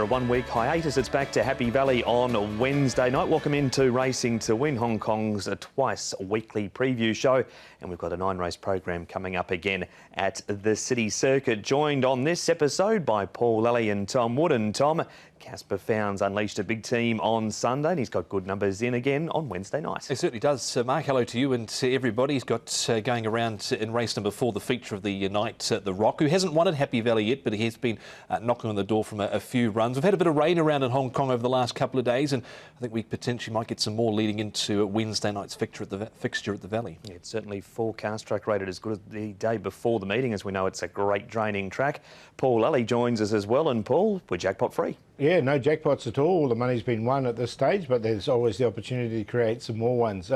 After a one-week hiatus, it's back to Happy Valley on Wednesday night. Welcome into Racing to Win, Hong Kong's twice-weekly preview show. And we've got a 9-race program coming up again at the City Circuit. Joined on this episode by Paul Lally and Tom Wood. And Tom, Casper Founds unleashed a big team on Sunday, and he's got good numbers in again on Wednesday night. It certainly does. Mark, hello to you and to everybody. He's got going around in race number 4, the feature of the night, The Rock, who hasn't won at Happy Valley yet, but he has been knocking on the door from a few runs. We've had a bit of rain around in Hong Kong over the last couple of days, and I think we potentially might get some more leading into Wednesday night's fixture at the Valley. Yeah, it's certainly forecast track rated as good as the day before the meeting. As we know, it's a great draining track. Paul Lally joins us as well, and Paul, we're jackpot free. Yeah, no jackpots at all. The money's been won at this stage, but there's always the opportunity to create some more ones.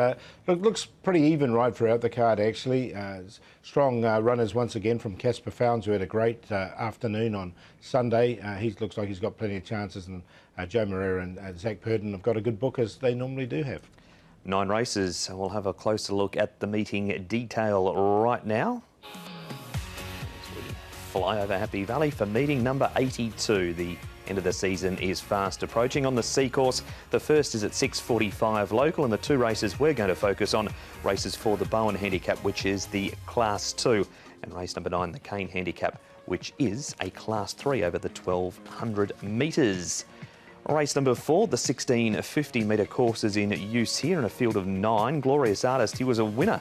Looks pretty even right throughout the card, actually. Strong runners once again from Casper Founds, who had a great afternoon on Sunday. He looks like he's got plenty of chances, and Joe Moreira and Zach Purden have got a good book, as they normally do have. 9 races. We'll have a closer look at the meeting detail right now. Fly over Happy Valley for meeting number 82. The end of the season is fast approaching. On the C course, the first is at 6:45 local, and the 2 races we're going to focus on, races for the Bowen Handicap, which is the Class 2, and race number 9, the Cane Handicap, which is a Class 3 over the 1200 metres. Race number 4, the 1650-metre course is in use here in a field of 9. Glorious Artist, he was a winner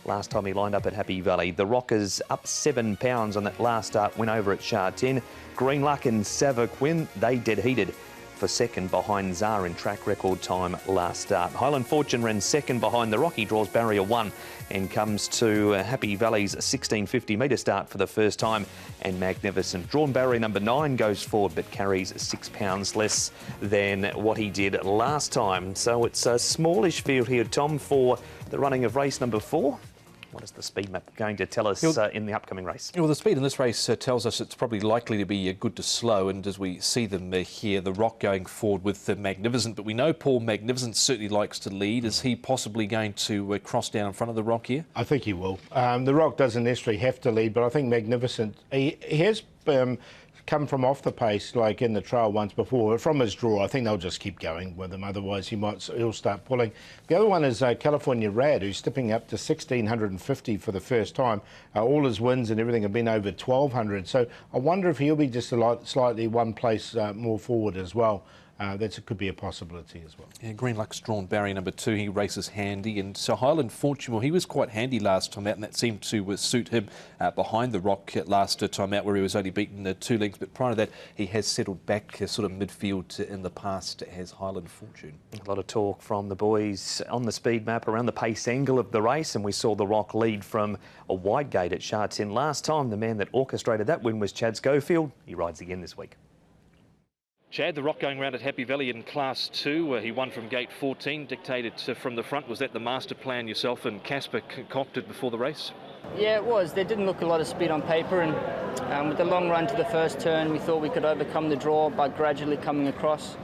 last time he lined up at Happy Valley. The Rockers up £7 on that last start win over at Sha Tin. Green Luck and SAVAQUIN, they dead heated for second behind Zara in track record time last start. Highland Fortune ran second behind the Rocky, draws barrier 1 and comes to Happy Valley's 1650-metre start for the first time. And Magnificent, drawn barrier number 9, goes forward but carries £6 less than what he did last time. So it's a smallish field here, Tom, for the running of race number 4. What is the speed map going to tell us in the upcoming race? Well, the speed in this race tells us it's probably likely to be good to slow, and as we see them here, the Rock going forward with the Magnificent, but we know Paul Magnificent certainly likes to lead. Is he possibly going to cross down in front of the Rock here? I think he will. The Rock doesn't necessarily have to lead, but I think Magnificent, he has come from off the pace like in the trail once before. From his draw, I think they'll just keep going with him, otherwise he'll start pulling. The other one is California Rad, who's stepping up to 1650 for the first time. All his wins and everything have been over 1200, so I wonder if he'll be just slightly one place more forward as well. That could be a possibility as well. Yeah, Green Luck's drawn barrier number 2. He races handy, and so Highland Fortune, well, he was quite handy last time out, and that seemed to suit him behind the Rock last time out, where he was only beaten 2 lengths. But prior to that, he has settled back sort of midfield in the past as Highland Fortune. A lot of talk from the boys on the speed map around the pace angle of the race, and we saw the Rock lead from a wide gate at Sha Tin last time. The man that orchestrated that win was Chad Schofield. He rides again this week. Chad, the Rock going around at Happy Valley in Class 2. He won from gate 14, dictated from the front. Was that the master plan yourself and Casper concocted before the race? Yeah, it was. There didn't look a lot of speed on paper, and with the long run to the first turn, we thought we could overcome the draw by gradually coming across.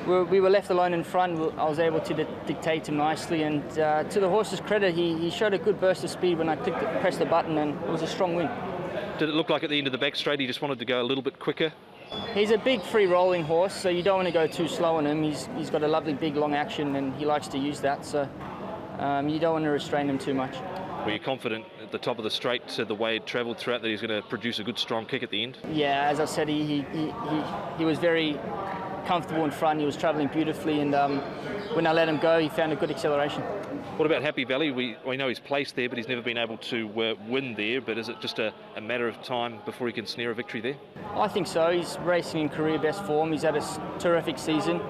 We were left alone in front. I was able to dictate him nicely, and to the horse's credit, he showed a good burst of speed when I pressed the button, and it was a strong win. Did it look like at the end of the back straight he just wanted to go a little bit quicker? He's a big free rolling horse, so you don't want to go too slow on him. He's got a lovely big long action, and he likes to use that, so you don't want to restrain him too much. Were you confident at the top of the straight, the way it travelled throughout, that he's going to produce a good strong kick at the end? Yeah, as I said, he was very comfortable in front. He was travelling beautifully, and when I let him go, he found a good acceleration. What about Happy Valley? We know he's placed there, but he's never been able to win there. But is it just a matter of time before he can snare a victory there? I think so. He's racing in career best form. He's had a terrific season.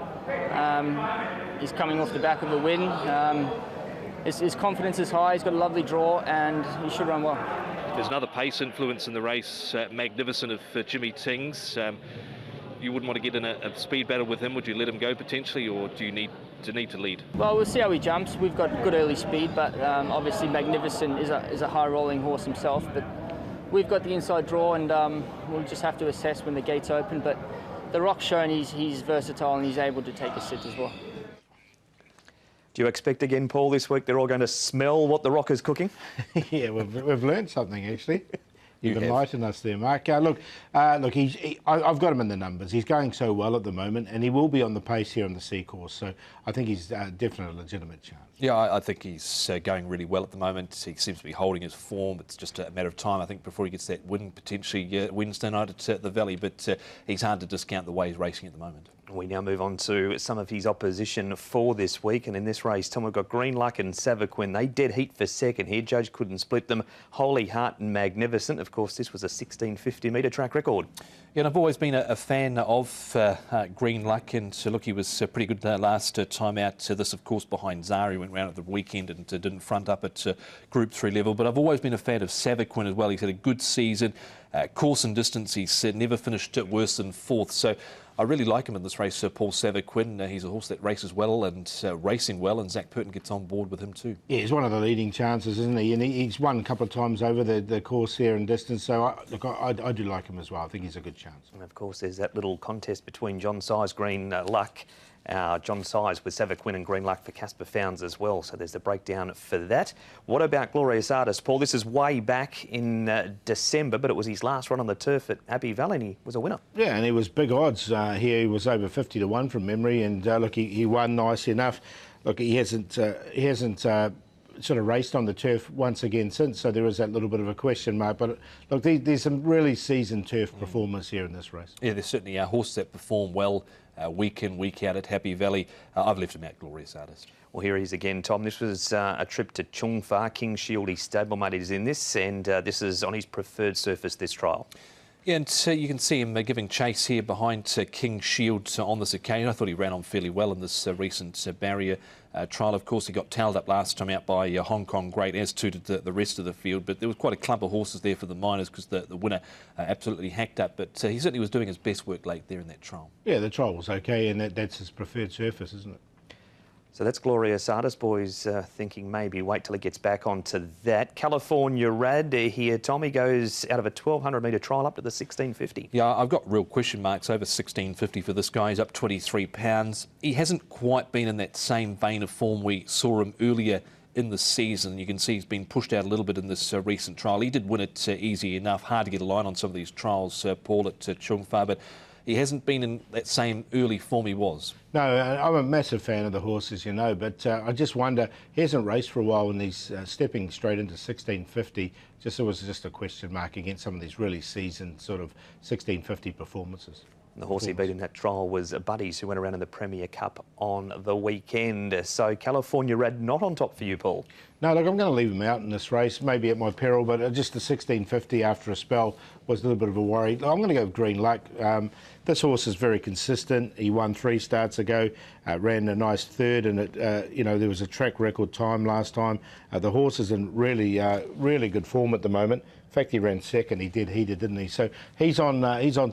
He's coming off the back of a win. His confidence is high. He's got a lovely draw, and he should run well. There's another pace influence in the race, Magnificent of Jimmy Ting's. You wouldn't want to get in a speed battle with him. Would you let him go potentially, or do you need to lead? Well, we'll see how he jumps. We've got good early speed, but obviously Magnificent is a high rolling horse himself. But we've got the inside draw, and we'll just have to assess when the gates open. But the Rock's shown he's versatile, and he's able to take a sit as well. Do you expect again, Paul, this week they're all going to smell what the Rock is cooking? Yeah, we've learned something actually. You've enlightened us there, Mark. Look, I've got him in the numbers. He's going so well at the moment, and he will be on the pace here on the C course. So I think he's definitely a legitimate chance. Yeah, I think he's going really well at the moment. He seems to be holding his form. It's just a matter of time, I think, before he gets that win potentially Wednesday night at the Valley. But he's hard to discount the way he's racing at the moment. We now move on to some of his opposition for this week. And in this race, Tom, we've got Green Luck and SAVAQUIN. They dead heat for second here. Judge couldn't split them. Holy Heart and Magnificent. Of course, this was a 1650-metre track record. Yeah, and I've always been a fan of Green Luck, and look, he was pretty good last time out. This, of course, behind Zari, went round at the weekend and didn't front up at Group 3 level. But I've always been a fan of SAVAQUIN as well. He's had a good season. Course and distance, he's never finished worse than fourth. So I really like him in this race, Paul SAVAQUIN. He's a horse that races well and racing well, and Zach Purton gets on board with him too. Yeah, he's one of the leading chances, isn't he? And he's won a couple of times over the course here and distance, so I do like him as well. I think he's a good chance. And of course, there's that little contest between John Size, Green Luck. John Size with SAVAQUIN and Green Luck for Casper Founds as well. So there's the breakdown for that. What about Glorious Artist, Paul? This is way back in December, but it was his last run on the turf at Happy Valley and he was a winner. Yeah, and he was big odds here. He was over 50 to 1 from memory, and look, he won nicely enough. Look, he hasn't sort of raced on the turf once again since, so there is that little bit of a question mark. But look, there's some really seasoned turf performers here in this race. Yeah, there's certainly horses that perform well week in, week out at Happy Valley. I've left him out, Glorious Artist. Well, here he is again, Tom. This was a trip to Chung Fa. King Shield, his stablemate, is in this, and this is on his preferred surface, this trial. Yeah, and you can see him giving chase here behind King Shield on this occasion. I thought he ran on fairly well in this recent barrier trial. Of course, he got tailed up last time out by Hong Kong Great, as too did the rest of the field. But there was quite a clump of horses there for the minors because the winner absolutely hacked up. But he certainly was doing his best work late there in that trial. Yeah, the trial was okay, and that's his preferred surface, isn't it? So that's Glorious Artist, boys, thinking maybe wait till he gets back onto that. California Rad here, Tommy, goes out of a 1,200-metre trial up to the 1650. Yeah, I've got real question marks over 1650 for this guy. He's up 23 pounds. He hasn't quite been in that same vein of form we saw him earlier in the season. You can see he's been pushed out a little bit in this recent trial. He did win it easy enough. Hard to get a line on some of these trials, Paul, at Chung Fa, but he hasn't been in that same early form he was. No, I'm a massive fan of the horse, as you know, but I just wonder, he hasn't raced for a while and he's stepping straight into 1650. It was just a question mark against some of these really seasoned sort of 1650 performances. The horse he beat in that trial was Buddies, who went around in the Premier Cup on the weekend. So California Rad not on top for you, Paul? No, look, I'm going to leave him out in this race, maybe at my peril, but just the 1650 after a spell was a little bit of a worry. I'm going to go with Green Luck. This horse is very consistent. He won 3 starts ago, ran a nice third, and there was a track record time last time. The horse is in really good form at the moment. In fact, he ran second. He did heated, didn't he? So he's on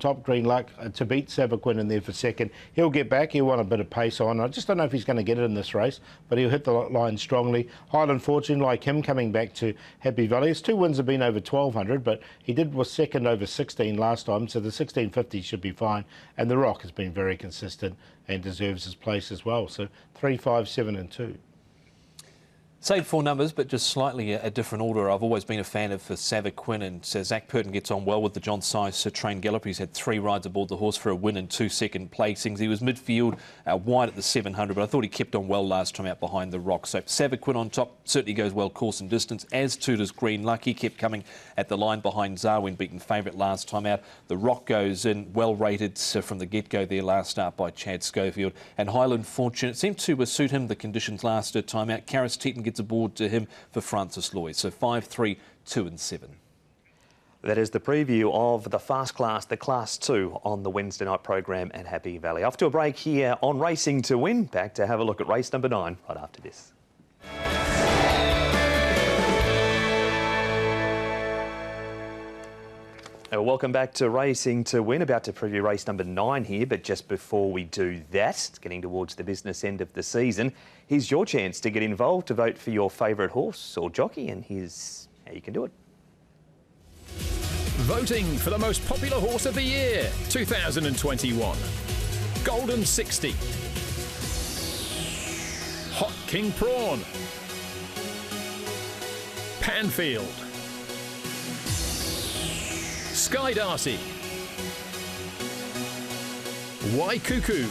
top, Green Luck, to beat SAVAQUIN in there for second. He'll get back. He'll want a bit of pace on. I just don't know if he's going to get it in this race, but he'll hit the line strongly. Highland Fortune, like him, coming back to Happy Valley. His 2 wins have been over 1,200, but he was second over 16 last time, so the 1650 should be fine. And the Rock has been very consistent and deserves his place as well. So 3, 5, 7 and 2. Same 4 numbers, but just slightly a different order. I've always been a fan of SAVAQUIN, and Zach Purton gets on well with the John Size trained galloper. He's had 3 rides aboard the horse for a win and 2 second placings. He was midfield, wide at the 700, but I thought he kept on well last time out behind the Rock. So SAVAQUIN on top certainly goes well course and distance, as too does Green Luck. He kept coming at the line behind Zarwin, beaten favourite last time out. The Rock goes in, well rated from the get-go there last start by Chad Schofield. And Highland Fortune, it seemed to suit him the conditions last time out. Karis Teton gets aboard to him for Francis Lloyd. So 5, 3, 2 and 7. That is the preview of the Fast Class, the Class 2 on the Wednesday night program at Happy Valley. Off to a break here on Racing to Win. Back to have a look at race number 9 right after this. Welcome back to Racing to Win. About to preview race number 9 here, but just before we do that, it's getting towards the business end of the season. Here's your chance to get involved, to vote for your favourite horse or jockey, and here's how you can do it. Voting for the most popular horse of the year, 2021. Golden 60. Hot King Prawn. Sky Darcy, Waikuku,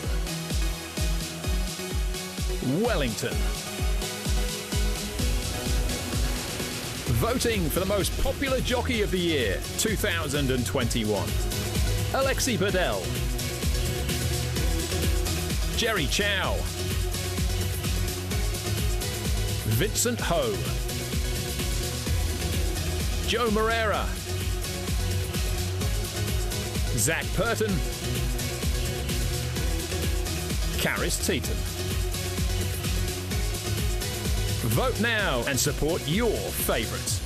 Wellington. Voting for the most popular jockey of the year 2021. Alexi Bedell, Jerry Chow, Vincent Ho, Joe Moreira, Zach Purton, Karis Teeton. Vote now and support your favourites.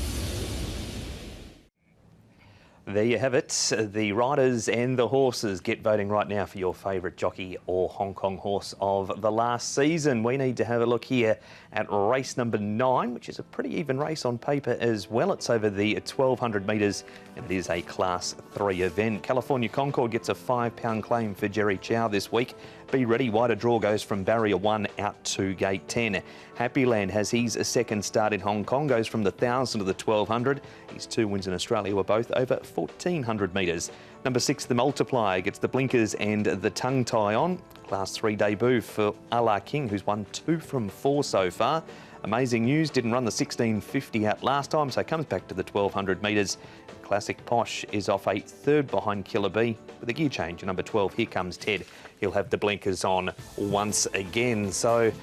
There you have it. The riders and the horses get voting right now for your favourite jockey or Hong Kong horse of the last season. We need to have a look here at race number 9, which is a pretty even race on paper as well. It's over the 1,200 metres and it is a Class 3 event. California Concord gets a £5 claim for Jerry Chow this week. Be ready, wider draw goes from barrier 1 out to gate 10. HIGHLAND has his second start in Hong Kong, goes from the 1,000 to the 1,200. His 2 wins in Australia were both over 1,400 metres. Number 6, the Multiplier, gets the blinkers and the tongue tie on. Class 3 debut for Allah King, who's won 2 from 4 so far. Amazing news, didn't run the 1650 out last time, so comes back to the 1,200 metres. Classic Posh is off a third behind Killer B with a gear change. Number 12, Here Comes Ted. He'll have the blinkers on once again. So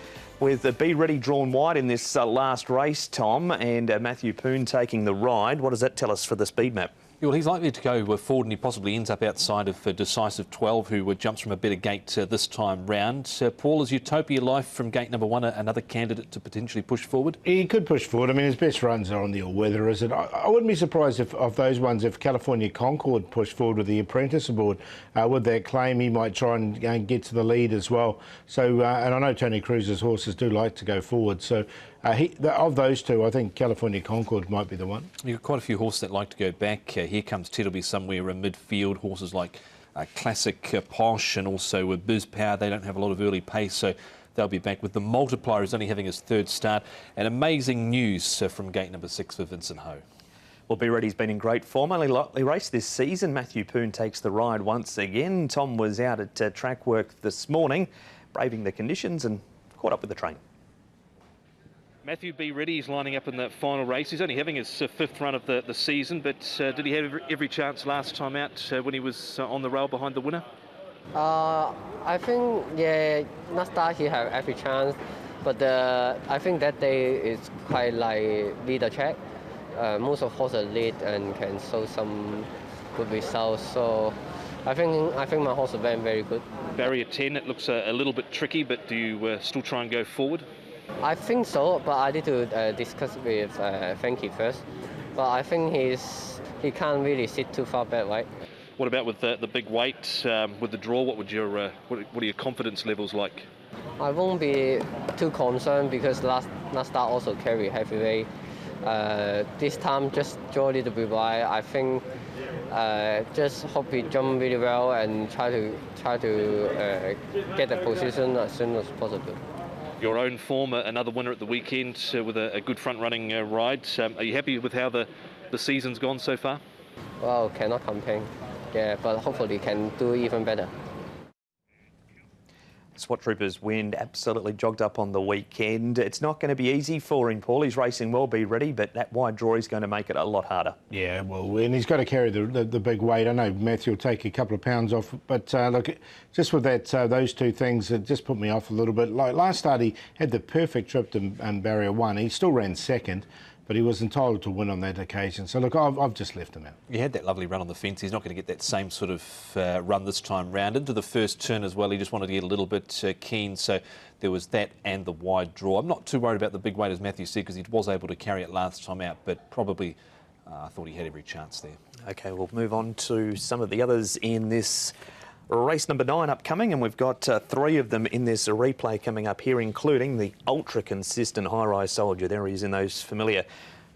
with the Be Ready drawn wide in this last race, Tom, and Matthew Poon taking the ride, what does that tell us for the speed map? Well, he's likely to go forward and he possibly ends up outside of Decisive 12, who jumps from a better gate this time round. Paul, is Utopia Life from gate number 1 another candidate to potentially push forward? He could push forward. I mean, his best runs are on the all-weather, is it? I wouldn't be surprised if of those ones, if California Concord pushed forward with the Apprentice aboard. With that claim, he might try and get to the lead as well. So, and I know Tony Cruz's horses do like to go forward. So, of those two, I think California Concord might be the one. You've got quite a few horses that like to go back. Here Comes Ted will be somewhere midfield. Horses like Classic Posh and also Biz Power, they don't have a lot of early pace, so they'll be back. With the Multiplier, who's only having his 3rd start. And amazing news from gate number 6 for Vincent Ho. Well, Be Ready's been in great form. Only lightly raced this season. Matthew Poon takes the ride once again. Tom was out at track work this morning, braving the conditions and caught up with the train. Matthew, Be Ready, he's lining up in the final race. He's only having his 5th run of the season, but did he have every chance last time out when he was on the rail behind the winner? I think, yeah, last start he had every chance, but I think that day is quite like leader track. Most of horses lead and can show some good results, so I think my horse went very good. Barrier 10, it looks a little bit tricky, but do you still try and go forward? I think so, but I need to discuss with Frankie first. But I think he can't really sit too far back, right? What about with the big weight, with the draw? What are your confidence levels like? I won't be too concerned because last start also carry heavyweight. This time just draw a little bit wide. I think just hope he jump really well and try to get the position as soon as possible. Your own form, another winner at the weekend with a good front-running ride. Are you happy with how the season's gone so far? Well, cannot complain. Yeah, but hopefully can do even better. SWAT Troopers wind absolutely jogged up on the weekend. It's not going to be easy for him, Paul. He's racing well, Be Ready, but that wide draw is going to make it a lot harder. Yeah, well, and he's got to carry the big weight. I know Matthew will take a couple of pounds off, but look, just with that, those two things, it just put me off a little bit. Like last start, he had the perfect trip to barrier 1. He still ran 2nd. But he was entitled to win on that occasion. So, look, I've just left him out. He had that lovely run on the fence. He's not going to get that same sort of run this time round. Into the first turn as well, he just wanted to get a little bit keen. So there was that and the wide draw. I'm not too worried about the big weight, as Matthew said, because he was able to carry it last time out. But probably I thought he had every chance there. OK, we'll move on to some of the others in this race number 9 upcoming, and we've got 3 of them in this replay coming up here, including the ultra-consistent high-rise soldier. There he is in those familiar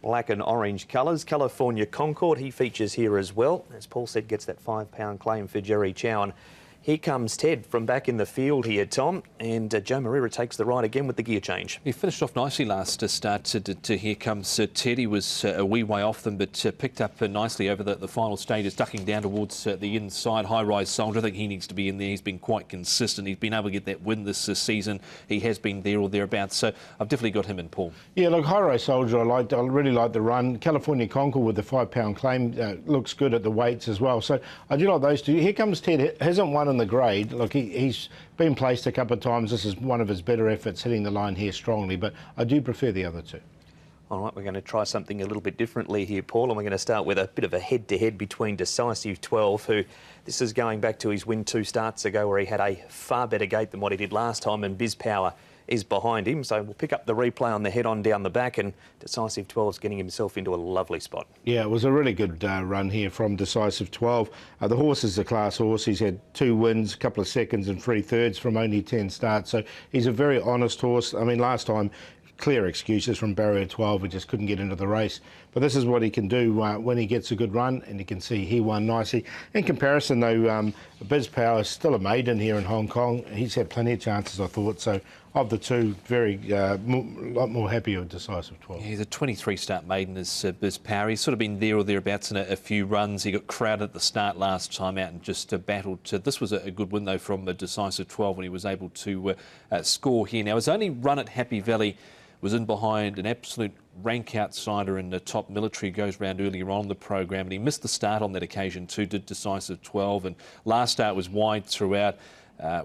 black and orange colours. California Concord, he features here as well. As Paul said, gets that £5 claim for Jerry Chow. And Here comes Ted from back in the field here, Tom, and Joe Moreira takes the ride again with the gear change. He finished off nicely last start to Here Comes Ted. He was a wee way off them, but picked up nicely over the final stages, ducking down towards the inside. High Rise Soldier, I think he needs to be in there. He's been quite consistent. He's been able to get that win this season. He has been there or thereabouts, so I've definitely got him in, Paul. Yeah, look, High Rise Soldier, I really like the run. California Concord with the £5 claim looks good at the weights as well. So I do like those two. Here Comes Ted hasn't won in the grade. Look, he's been placed a couple of times. This is one of his better efforts, hitting the line here strongly, but I do prefer the other two. All right, we're going to try something a little bit differently here, Paul, and we're going to start with a bit of a head-to-head between Decisive 12, who this is going back to his win 2 starts ago where he had a far better gate than what he did last time, and Biz Power is behind him. So we'll pick up the replay on the head-on down the back, and Decisive 12 is getting himself into a lovely spot. Yeah, it was a really good run here from Decisive 12. The horse is a class horse. He's had 2 wins, a couple of seconds and 3 thirds from only 10 starts. So he's a very honest horse. I mean, last time, clear excuses from barrier 12. He just couldn't get into the race. But this is what he can do when he gets a good run, and you can see he won nicely. In comparison, though, Biz Power is still a maiden here in Hong Kong. He's had plenty of chances, I thought. So of the two, lot more happy with Decisive 12. Yeah, he's a 23-start maiden as Biz Power. He's sort of been there or thereabouts in a few runs. He got crowded at the start last time out and just battled. This was a good win, though, from Decisive 12 when he was able to score here. Now, his only run at Happy Valley was in behind an absolute rank outsider in the Top Military. Goes round earlier on in the program, and he missed the start on that occasion too, did Decisive 12, and last start was wide throughout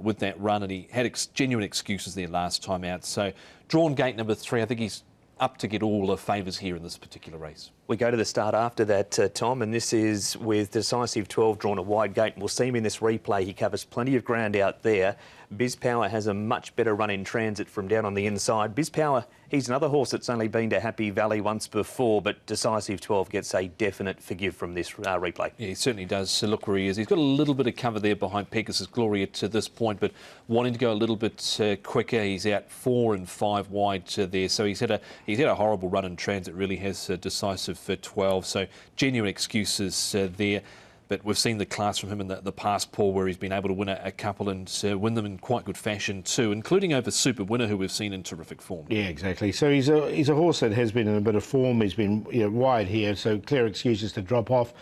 with that run, and he had genuine excuses there last time out. So drawn gate number 3, I think he's up to get all the favours here in this particular race. We go to the start after that, Tom, and this is with Decisive 12 drawn a wide gate. We'll see him in this replay. He covers plenty of ground out there. Biz Power has a much better run in transit from down on the inside. Biz Power, he's another horse that's only been to Happy Valley once before, but Decisive 12 gets a definite forgive from this replay. Yeah, he certainly does. So look where he is. He's got a little bit of cover there behind Pegasus Gloria to this point, but wanting to go a little bit quicker. He's out 4 and 5 wide there. So he's had a horrible run in transit, really has Decisive for 12. So genuine excuses there. But we've seen the class from him in the past, Paul, where he's been able to win a couple and win them in quite good fashion too, including over Super Winner, who we've seen in terrific form. Yeah, exactly. So he's a horse that has been in a bit of form. He's been wide here, so clear excuses to drop off.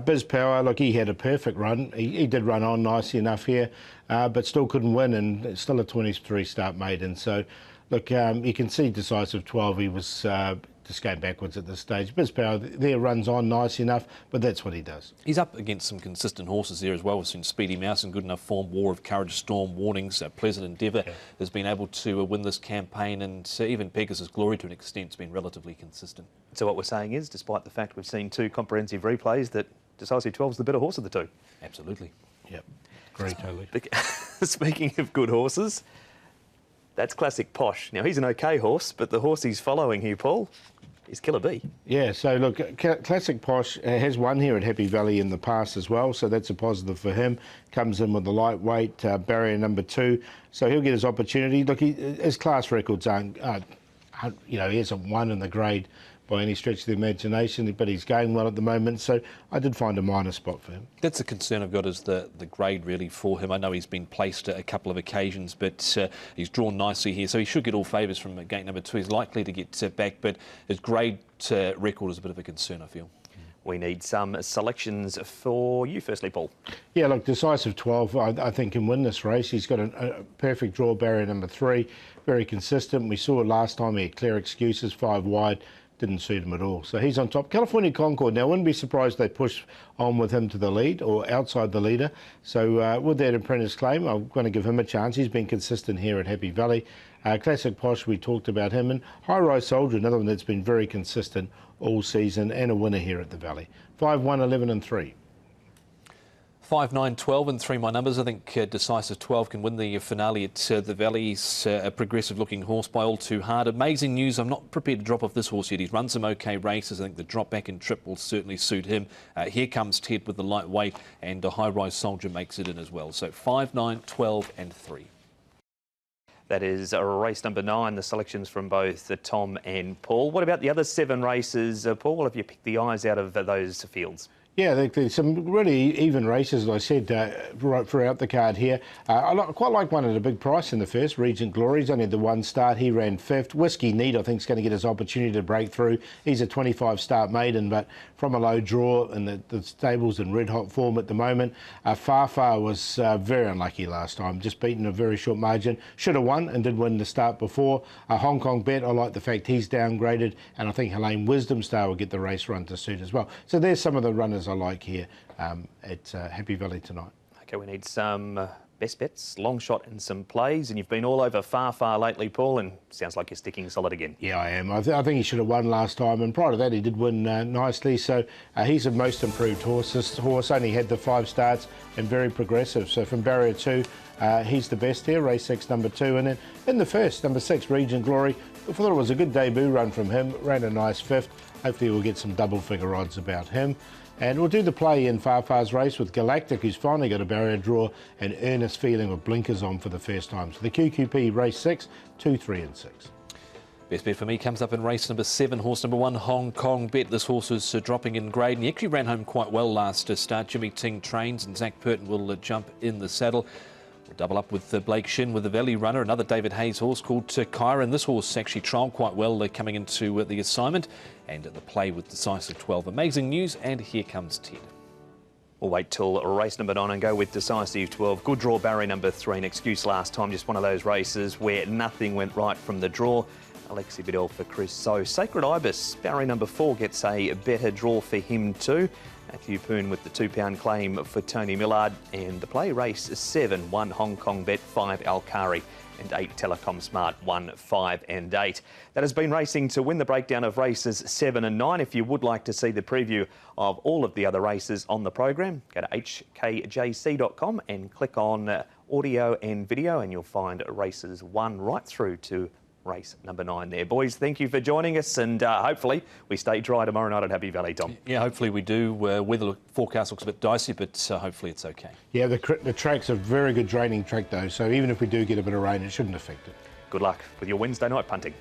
Biz Power, look, he had a perfect run. He did run on nicely enough here, but still couldn't win, and still a 23-start maiden. So, look, you can see Decisive 12, he was just going backwards at this stage. Biz Power there runs on nice enough, but that's what he does. He's up against some consistent horses there as well. We've seen Speedy Mouse in good enough form, War of Courage, Storm, Warnings, Pleasant Endeavour has been able to win this campaign, and even Pegasus Glory to an extent has been relatively consistent. So what we're saying is, despite the fact we've seen 2 comprehensive replays, that Decisive 12 is the better horse of the 2. Absolutely. Yep, agree totally. Speaking of good horses, that's Classic Posh. Now, he's an okay horse, but the horse he's following here, Paul, is Killer B. Yeah, so look, Classic Posh has won here at Happy Valley in the past as well, so that's a positive for him. Comes in with the lightweight, barrier number 2, so he'll get his opportunity. Look, his class records aren't, he hasn't won in the grade by any stretch of the imagination, but he's going well at the moment, so I did find a minor spot for him. That's a concern I've got, is the grade really for him. I know he's been placed a couple of occasions, but he's drawn nicely here, so he should get all favours from gate number 2. He's likely to get back, but his grade record is a bit of a concern, I feel. We need some selections for you firstly, Paul. Yeah, look, Decisive 12, I think, can win this race. He's got a perfect draw, barrier number 3, very consistent. We saw it last time, he had clear excuses, 5 wide. Didn't suit him at all. So he's on top. California Concord, now I wouldn't be surprised they push on with him to the lead or outside the leader. So with that apprentice claim, I'm going to give him a chance. He's been consistent here at Happy Valley. Classic Posh, we talked about him. And High Rise Soldier, another one that's been very consistent all season and a winner here at the Valley. 5, 1, 11 and 3. 5, 9, 12 and 3 my numbers. I think Decisive 12 can win the finale at the Valley. He's a progressive-looking horse by all too hard. Amazing news. I'm not prepared to drop off this horse yet. He's run some okay races. I think the drop back and trip will certainly suit him. Here comes Ted with the lightweight, and a High Rise Soldier makes it in as well. So 5, 9, 12 and 3. That is race number 9, the selections from both Tom and Paul. What about the other 7 races, Paul? Have you picked the eyes out of those fields? Yeah, there's some really even races, as I said, right throughout the card here. I quite like one at a big price in the first, Regent Glory. He's only had the one start. He ran 5th. Whiskey Need, I think, is going to get his opportunity to break through. He's a 25-start maiden, but from a low draw, and the stable's in red-hot form at the moment. Far was very unlucky last time, just beaten a very short margin. Should have won and did win the start before. Hong Kong Bet, I like the fact he's downgraded, and I think Helene Wisdom Star will get the race run to suit as well. So there's some of the runners I like here at Happy Valley tonight. OK, we need some best bets, long shot and some plays. And you've been all over Far lately, Paul, and sounds like you're sticking solid again. Yeah, I am. I think he should have won last time, and prior to that he did win nicely. So he's a most improved horse. This horse only had the 5 starts and very progressive. So from barrier 2, he's the best here, race 6, number 2. And then in the first, number 6, Regent Glory. I thought it was a good debut run from him, ran a nice 5th. Hopefully we'll get some double-figure odds about him. And we'll do the play in Farfar's race with Galactic, who's finally got a barrier draw, and Earnest Feeling with blinkers on for the first time. So the QQP race 6, 2, 3 and 6. Best bet for me comes up in race number 7, horse number 1, Hong Kong Bet. This horse is dropping in grade, and he actually ran home quite well last start. Jimmy Ting trains, and Zach Purton will jump in the saddle. We'll double up with Blake Shin with the Valley Runner, another David Hayes horse called Kyron. This horse actually trialled quite well coming into the assignment, and the play with Decisive 12. Amazing news, and here comes Ted. We'll wait till race number 9 and go with Decisive 12. Good draw, barrier number 3. An excuse last time, just one of those races where nothing went right from the draw. Alexi Biddell for Chris. So Sacred Ibis, barrier number 4, gets a better draw for him too. Matthew Poon with the £2 claim for Tony Millard, and the play race 7, 1 Hong Kong Bet, 5 Alkari and 8 Telecom Smart, 1, 5 and 8. That has been racing to win the breakdown of races 7 and 9. If you would like to see the preview of all of the other races on the program, go to hkjc.com and click on audio and video, and you'll find races 1 right through to race number 9 there. Boys, thank you for joining us, and hopefully we stay dry tomorrow night at Happy Valley, Tom. Yeah, hopefully we do. Weather forecast looks a bit dicey, but hopefully it's okay. Yeah, the track's a very good draining track though, so even if we do get a bit of rain, it shouldn't affect it. Good luck with your Wednesday night punting.